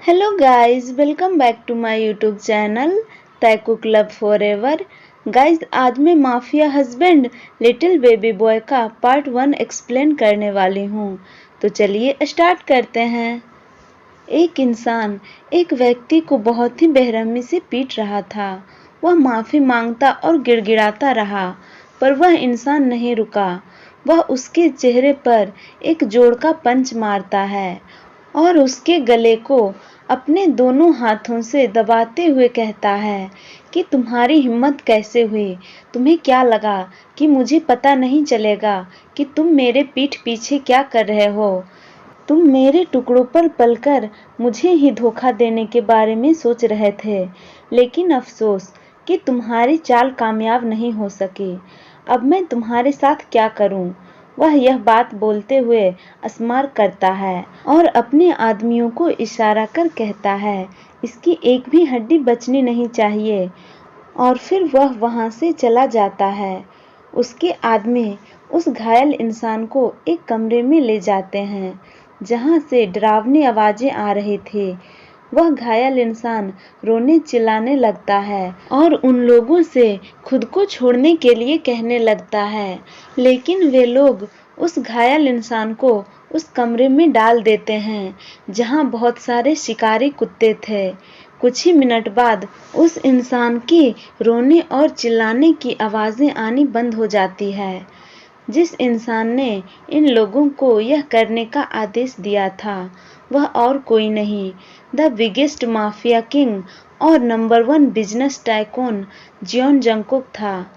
Hello guys, welcome back to my YouTube channel Taekook club forever. Guys, आज मैं mafia husband little baby boy का part 1 explain करने वाली हूँ। तो चलिए स्टार्ट करते हैं। एक इंसान एक व्यक्ति को बहुत ही बेरहमी से पीट रहा था। वह माफ़ी मांगता और गिड़गिड़ाता रहा, पर वह इंसान नहीं रुका। वह उसके चेहरे पर एक जोड़ का पंच मारता है और उसके गले को अपने दोनों हाथों से दबाते हुए कहता है कि तुम्हारी हिम्मत कैसे हुई? तुम्हें क्या लगा कि मुझे पता नहीं चलेगा कि तुम मेरे पीठ पीछे क्या कर रहे हो? तुम मेरे टुकड़ों पर पलकर मुझे ही धोखा देने के बारे में सोच रहे थे, लेकिन अफसोस कि तुम्हारी चाल कामयाब नहीं हो सकी। अब मैं तुम्हारे साथ क्या करूं? वह यह बात बोलते हुए अस्मार करता है और अपने आदमियों को इशारा कर कहता है, इसकी एक भी हड्डी बचनी नहीं चाहिए। और फिर वह वहां से चला जाता है। उसके आदमी उस घायल इंसान को एक कमरे में ले जाते हैं, जहां से डरावनी आवाजें आ रही थी। वह घायल इंसान रोने चिल्लाने लगता है और उन लोगों से खुद को छोड़ने के लिए कहने लगता है, लेकिन वे लोग उस घायल इंसान को उस कमरे में डाल देते हैं जहां बहुत सारे शिकारी कुत्ते थे। कुछ ही मिनट बाद उस इंसान की रोने और चिल्लाने की आवाजें आनी बंद हो जाती है। जिस इंसान ने इन लोगों को यह करने का आदेश दिया था, वह और कोई नहीं, द बिगेस्ट माफिया किंग और number 1 business tycoon Jeon Jungkook था।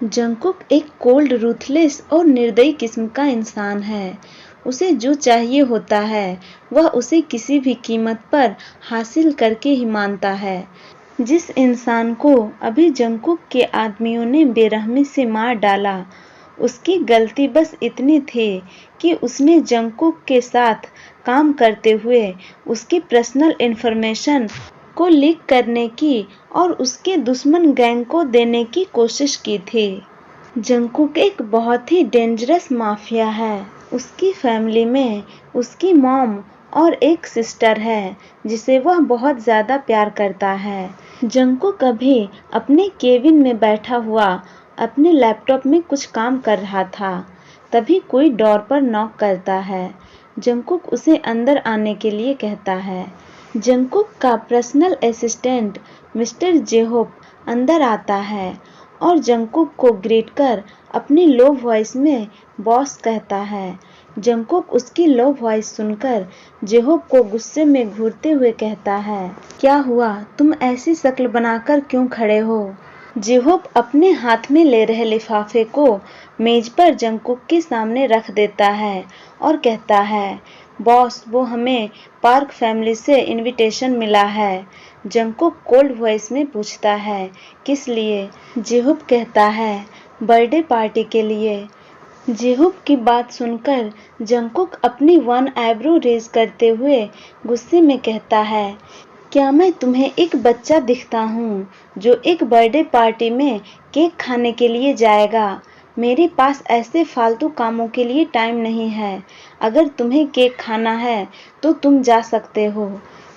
जंगकुक एक कोल्ड, रूथलेस और निर्दयी किस्म का इंसान है। उसे जो चाहिए होता है, वह उसे किसी भी कीमत पर हासिल करके ही मानता है। जिस इंसान को अभी जंगकुक के आदमियों ने बेरहमी से मार डाला, उसकी गलती बस इतनी थी कि उसने जंगकुक के साथ काम करते हुए उसकी पर्सनल इन्फॉर्मेशन को लीक करने की और उसके दुश्मन गैंग को देने की कोशिश की थी। जंगकुक एक बहुत ही डेंजरस माफिया है। उसकी फैमिली में उसकी मॉम और एक सिस्टर है जिसे वह बहुत ज़्यादा प्यार करता है। जंगकुक अभी अपने केबिन में बैठा हुआ अपने लैपटॉप में कुछ काम कर रहा था। तभी कोई डोर पर नॉक करता है। जंगकुक उसे अंदर आने के लिए कहता है। जंगकुक का पर्सनल असिस्टेंट मिस्टर जेहोप अंदर आता है और जंगकुक को ग्रीट कर अपनी लो वॉइस में बॉस कहता है। जंगकुक उसकी लो वॉइस सुनकर जेहोप को गुस्से में घूरते हुए कहता है, क्या हुआ? तुम ऐसी शक्ल बनाकर क्यों खड़े हो? जेहोप अपने हाथ में ले रहे लिफाफे को मेज पर जंगकुक के सामने रख देता है और कहता है, बॉस, वो हमें पार्क फैमिली से इनविटेशन मिला है। जंगकुक कोल्ड वॉइस में पूछता है, किस लिए? जेहोप कहता है, बर्थडे पार्टी के लिए। जेहोप की बात सुनकर जंगकुक अपनी वन आईब्रो रेज करते हुए गुस्से में कहता है, क्या मैं तुम्हें एक बच्चा दिखता हूँ जो एक बर्थडे पार्टी में केक खाने के लिए जाएगा? मेरे पास ऐसे फालतू कामों के लिए टाइम नहीं है। अगर तुम्हें केक खाना है तो तुम जा सकते हो।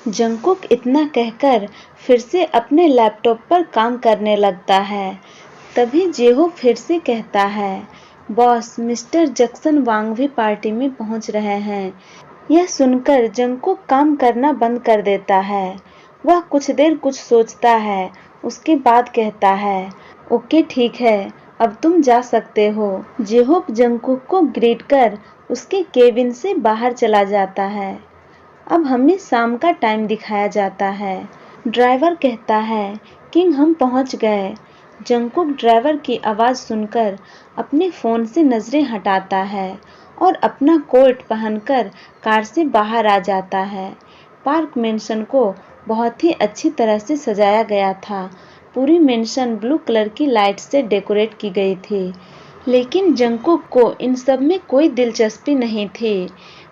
जंगकुक इतना कहकर फिर से अपने लैपटॉप पर काम करने लगता है। तभी जेहो फिर से कहता है, बॉस, मिस्टर जैक्सन वांग भी पार्टी में पहुंच रहे हैं। यह सुनकर जंगकुक काम करना बंद कर देता है। वह कुछ देर कुछ सोचता है, उसके बाद कहता है, ओके ठीक है, अब तुम जा सकते हो। जेहोप जंगकुक को ग्रीट कर उसके केबिन से बाहर चला जाता है। अब हमें शाम का टाइम दिखाया जाता है। ड्राइवर कहता है, किंग, हम पहुंच गए। जंगकुक ड्राइवर की आवाज़ सुनकर अपने फ़ोन से नज़रें हटाता है और अपना कोट पहनकर कार से बाहर आ जाता है। पार्क मेंशन को बहुत ही अच्छी तरह से सजाया गया था। पूरी मेंशन ब्लू कलर की लाइट से डेकोरेट की गई थी, लेकिन जंगकुक को इन सब में कोई दिलचस्पी नहीं थी।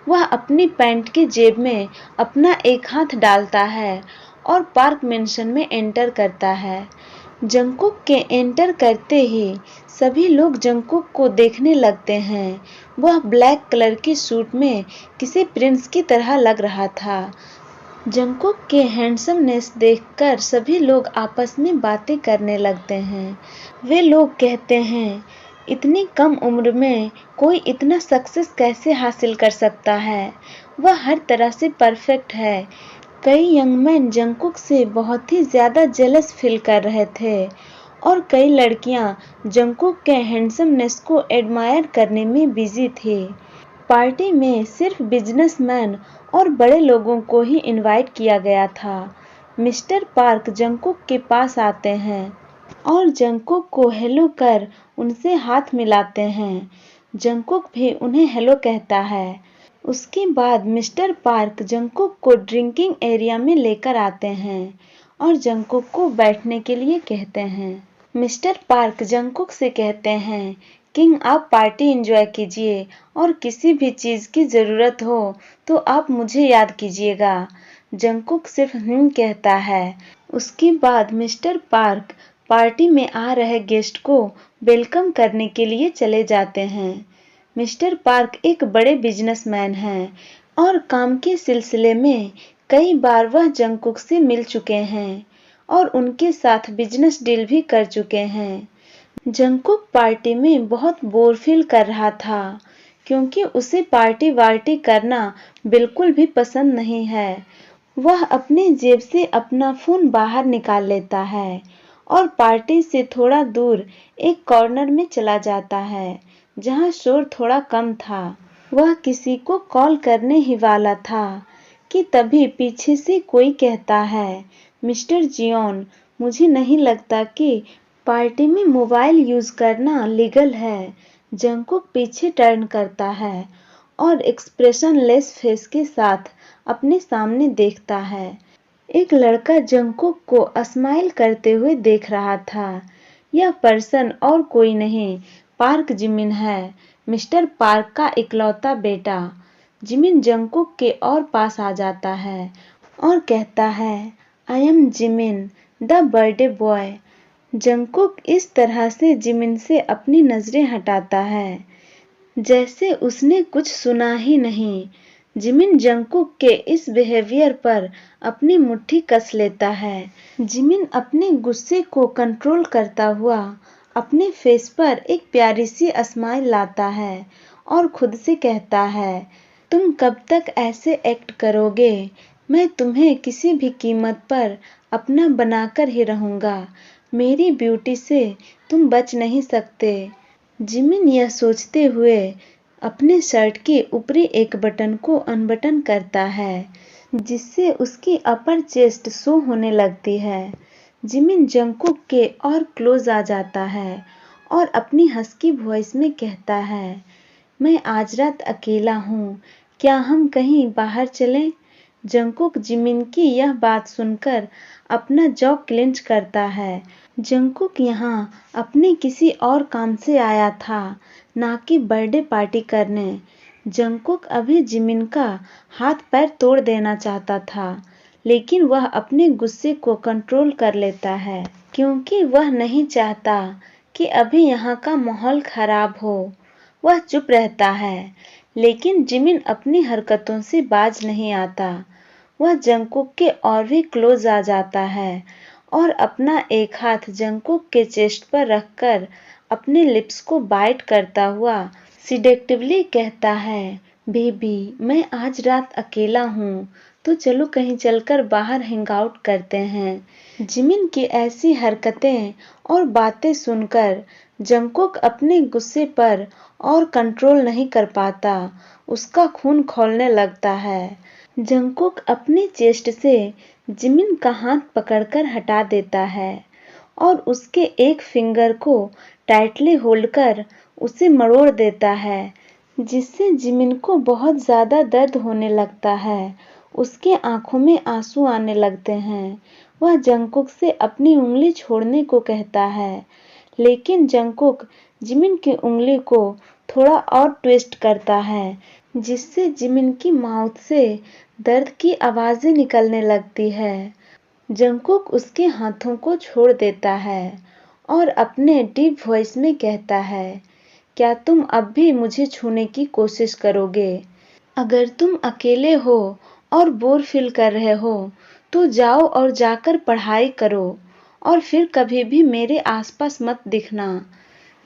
वह अपनी पैंट की जेब में अपना एक हाथ डालता है और पार्क मेंशन में एंटर करता है। जंगकुक के एंटर करते ही सभी लोग जंगकुक को देखने लगते हैं। वह ब्लैक कलर की सूट में किसी प्रिंस की तरह लग रहा था। जंगकुक के हैंडसमनेस देखकर सभी लोग आपस में बातें करने लगते हैं। वे लोग कहते हैं, इतनी कम उम्र में कोई इतना सक्सेस कैसे हासिल कर सकता है? वह हर तरह से परफेक्ट है। कई यंग मैन जंगकुक से बहुत ही ज़्यादा जेलस फील कर रहे थे और कई लड़कियां जंगकुक के हैंडसमनेस को एडमायर करने में बिजी थी। पार्टी में सिर्फ बिजनेसमैन और बड़े लोगों को ही इनवाइट किया गया था। मिस्टर पार्क जंगकुक के पास आते हैं और जंगकुक को हेलो कर उनसे हाथ मिलाते हैं। जंगकुक भी उन्हें हेलो कहता है। उसके बाद मिस्टर पार्क जंगकुक को ड्रिंकिंग एरिया में लेकर आते हैं और जंगकुक को बैठने के लिए कहते हैं। मिस्टर पार्क जंगकुक से कहते हैं, किंग आप पार्टी एंजॉय कीजिए और किसी भी चीज़ की ज़रूरत हो तो आप मुझे याद कीजिएगा। जंगकुक सिर्फ कहता है। उसके बाद मिस्टर पार्क पार्टी में आ रहे गेस्ट को वेलकम करने के लिए चले जाते हैं। मिस्टर पार्क एक बड़े बिजनेसमैन हैं और काम के सिलसिले में कई बार वह जंगकुक से मिल चुके हैं और उनके साथ बिजनेस डील भी कर चुके हैं। जंगकुक पार्टी में बहुत बोर फील कर रहा था क्योंकि उसे पार्टी वार्टी करना बिल्कुल भी पसंद नहीं है। वह अपने जेब से अपना फोन बाहर निकाल लेता है और पार्टी से थोड़ा दूर एक कॉर्नर में चला जाता है जहां शोर थोड़ा कम था। वह किसी को कॉल करने ही वाला था कि तभी पीछे से कोई कहता है, मिस्टर जियोन, मुझे नहीं लगता कि पार्टी में मोबाइल यूज करना लीगल है। जंगकुक पीछे टर्न करता है और एक्सप्रेशनलेस फेस के साथ अपने सामने देखता है। एक लड़का जंगकुक को स्माइल करते हुए देख रहा था। यह पर्सन और कोई नहीं, पार्क जिमिन है, मिस्टर पार्क का इकलौता बेटा। जिमिन जंगकुक के और पास आ जाता है और कहता है, I am Jimin, the birthday boy. Jungkook इस तरह से जिमिन से अपनी नजरें हटाता है जैसे उसने कुछ सुना ही नहीं। जिमिन जंगकुक के इस बिहेवियर पर अपनी मुट्ठी कस लेता है। जिमिन अपने गुस्से को कंट्रोल करता हुआ अपने फेस पर एक प्यारी सी स्माइल लाता है और खुद से कहता है, तुम कब तक ऐसे एक्ट करोगे? मैं तुम्हें किसी भी कीमत पर अपना बनाकर ही रहूंगा। मेरी ब्यूटी से तुम बच नहीं सकते। जिमिन यह सोचते हुए अपने शर्ट के ऊपरी एक बटन को अनबटन करता है जिससे उसकी अपर चेस्ट शो होने लगती है। जिमिन जंगकुक के और क्लोज आ जाता है और अपनी हस्की वॉइस में कहता है, मैं आज रात अकेला हूँ, क्या हम कहीं बाहर चलें? जंगकुक जिमिन की यह बात सुनकर अपना जॉ क्लेंच करता है। जंगकुक यहाँ अपने किसी और काम से आया था, ना कि बर्थडे पार्टी करने। जंगकुक अभी जिमिन का हाथ पैर तोड़ देना चाहता था, लेकिन वह अपने गुस्से को कंट्रोल कर लेता है क्योंकि वह नहीं चाहता कि अभी यहाँ का माहौल खराब हो। वह चुप रहता है, लेकिन जिमिन अपनी हरकतों से बाज नहीं आता। वह जंगकुक के और भी क्लोज आ जाता है और अपना एक हाथ जंगकुक के चेस्ट पर रखकर अपने लिप्स को बाइट करता हुआ सिडेक्टिवली कहता है, बेबी, मैं आज रात अकेला हूँ, तो चलो कहीं चलकर बाहर हैंग आउट करते हैं। जिमिन की ऐसी हरकतें और बातें सुनकर जंगकुक अपने गुस्से पर और कंट्रोल नहीं कर पाता। उसका खून खौलने लगता है। जंगकुक अपनी चेस्ट से जिमिन का हाथ पकड़कर हटा देता है और उसके एक फिंगर को टाइटली होल्ड कर उसे मरोड़ देता है जिससे जिमिन को बहुत ज़्यादा दर्द होने लगता है। उसके आंखों में आंसू आने लगते हैं। वह जंगकुक से अपनी उंगली छोड़ने को कहता है, लेकिन जंगकुक जिमिन की उंगली को थोड़ा और ट्विस्ट करता है जिससे जिमिन की माउथ से दर्द की आवाज़ें निकलने लगती है। जंगकुक उसके हाथों को छोड़ देता है और अपने डीप वॉइस में कहता है, क्या तुम अब भी मुझे छूने की कोशिश करोगे? अगर तुम अकेले हो और बोर फील कर रहे हो तो जाओ और जाकर पढ़ाई करो और फिर कभी भी मेरे आसपास मत दिखना।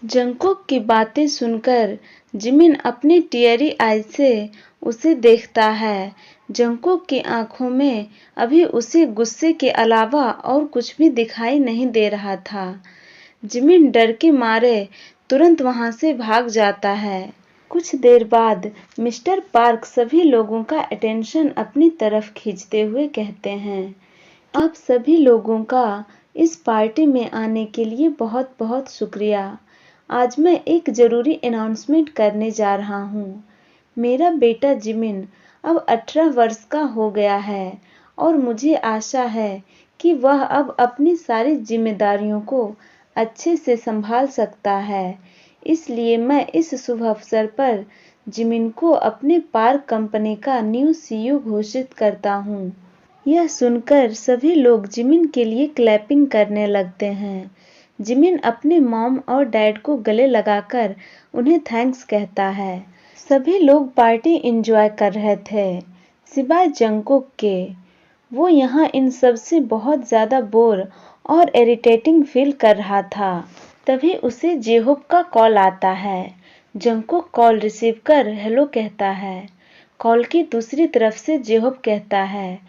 जंगकुक की बातें सुनकर जिमिन अपनी टीयरी आई से उसे देखता है। जंगकुक की आंखों में अभी उसे गुस्से के अलावा और कुछ भी दिखाई नहीं दे रहा था। जिमिन डर के मारे तुरंत वहां से भाग जाता है। कुछ देर बाद मिस्टर पार्क सभी लोगों का अटेंशन अपनी तरफ खींचते हुए कहते हैं, आप सभी लोगों का इस पार्टी में आने के लिए बहुत बहुत शुक्रिया। आज मैं एक ज़रूरी अनाउंसमेंट करने जा रहा हूँ। मेरा बेटा जिमिन अब 18 वर्ष का हो गया है और मुझे आशा है कि वह अब अपनी सारी जिम्मेदारियों को अच्छे से संभाल सकता है। इसलिए मैं इस शुभ अवसर पर जिमिन को अपने पार्क कंपनी का न्यू सीईओ घोषित करता हूँ। यह सुनकर सभी लोग जिमिन के लिए क्लैपिंग करने लगते हैं। जिमिन अपने मॉम और डैड को गले लगाकर उन्हें थैंक्स कहता है। सभी लोग पार्टी एंजॉय कर रहे थे सिवाय जंगकुक के। वो यहाँ इन सब से बहुत ज़्यादा बोर और इरिटेटिंग फील कर रहा था। तभी उसे जेहोप का कॉल आता है। जंगकुक कॉल रिसीव कर हेलो कहता है। कॉल की दूसरी तरफ से जेहोप कहता है,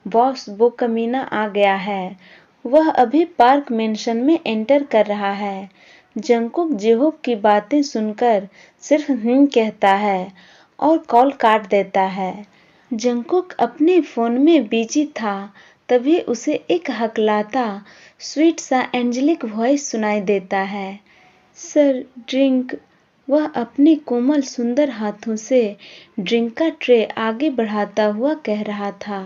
बॉस वो कमीना आ गया है। वह अभी पार्क मेंशन में एंटर कर रहा है। जंगकुक जेहोप की बातें सुनकर सिर्फ कहता है और कॉल काट देता है। जंगकुक अपने फोन में बिजी था, तभी उसे एक हकलाता स्वीट सा एंजेलिक वॉइस सुनाई देता है। Sir drink. वह अपने कोमल सुंदर हाथों से ड्रिंक का ट्रे आगे बढ़ाता हुआ कह रहा था।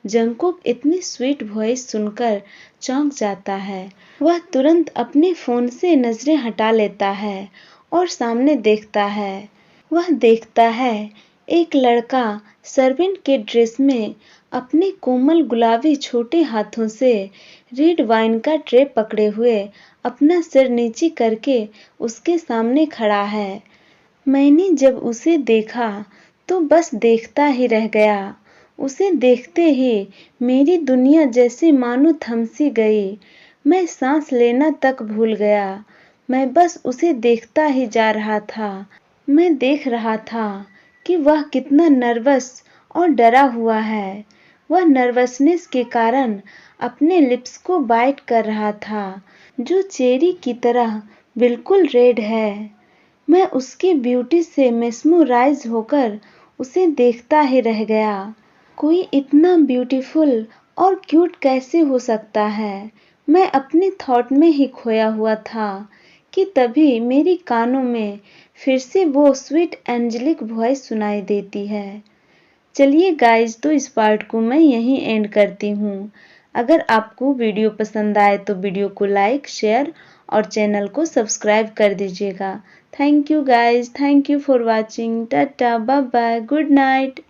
जंगकुक इतनी स्वीट वॉइस सुनकर चौंक जाता है। वह तुरंत अपने फोन से नजरें हटा लेता है और सामने देखता है। वह देखता है एक लड़का सर्वेंट के ड्रेस में अपने कोमल गुलाबी छोटे हाथों से रेड वाइन का ट्रे पकड़े हुए अपना सिर नीचे करके उसके सामने खड़ा है। मैंने जब उसे देखा तो बस देखता ही रह गया। उसे देखते ही मेरी दुनिया जैसे मानो थम सी गई। मैं सांस लेना तक भूल गया। मैं बस उसे देखता ही जा रहा था। मैं देख रहा था कि वह कितना नर्वस और डरा हुआ है। वह नर्वसनेस के कारण अपने लिप्स को बाइट कर रहा था, जो चेरी की तरह बिल्कुल रेड है। मैं उसकी ब्यूटी से मेस्मराइज होकर उसे देखता ही रह गया। कोई इतना ब्यूटीफुल और क्यूट कैसे हो सकता है? मैं अपने थॉट में ही खोया हुआ था कि तभी मेरी कानों में फिर से वो स्वीट एंजेलिक वॉइस सुनाई देती है। चलिए गाइज, तो इस पार्ट को मैं यहीं एंड करती हूँ। अगर आपको वीडियो पसंद आए तो वीडियो को लाइक, शेयर और चैनल को सब्सक्राइब कर दीजिएगा। Thank you guys, thank you for watching. Tata, bye bye, good night.